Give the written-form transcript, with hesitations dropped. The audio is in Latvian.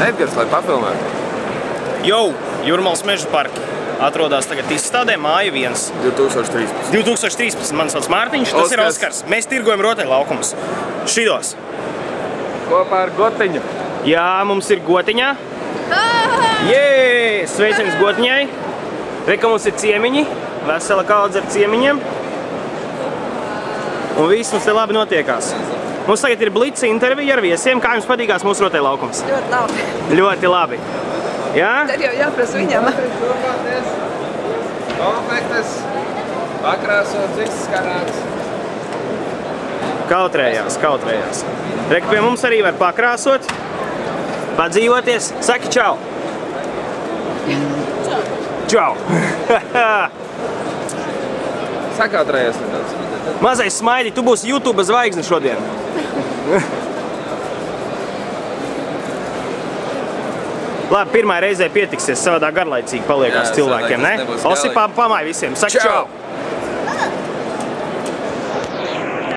Edgars, lai pafilmē. Jau, Jūrmālas meža parki atrodas tagad izstādē Māja 1. 2013. 2013. Man sauc Mārtiņš, tas ir Oskars. Mēs tirgojam rotaļlaukumus. Šitos. Kopā ar Gotiņu. Jā, mums ir Gotiņā. Jē, sveiciens Gotiņai. Reka mums ir ciemiņi, vesela kaudze ar ciemiņiem. Un viss mums te labi notiekās. Mums tagad ir blitz intervija ar viesiem. Kā jums patīkās mūsu rotaļlaukums? Ļoti labi. Ļoti labi. Jā? Tad jau jāprasa viņam. Konfektes, pakrāsot, viss skanāks. Kautrējās. Reka, pie mums arī var pakrāsot, padzīvoties. Saki čau! Čau! Sakautrējies nedaudz. Mazais Smaidi, tu būsi YouTube zvaigzne šodien. Labi, pirmā reizē pietiksies, savādā garlaicīgi paliekās cilvēkiem, ne? Osipā pamāj visiem, saki čau!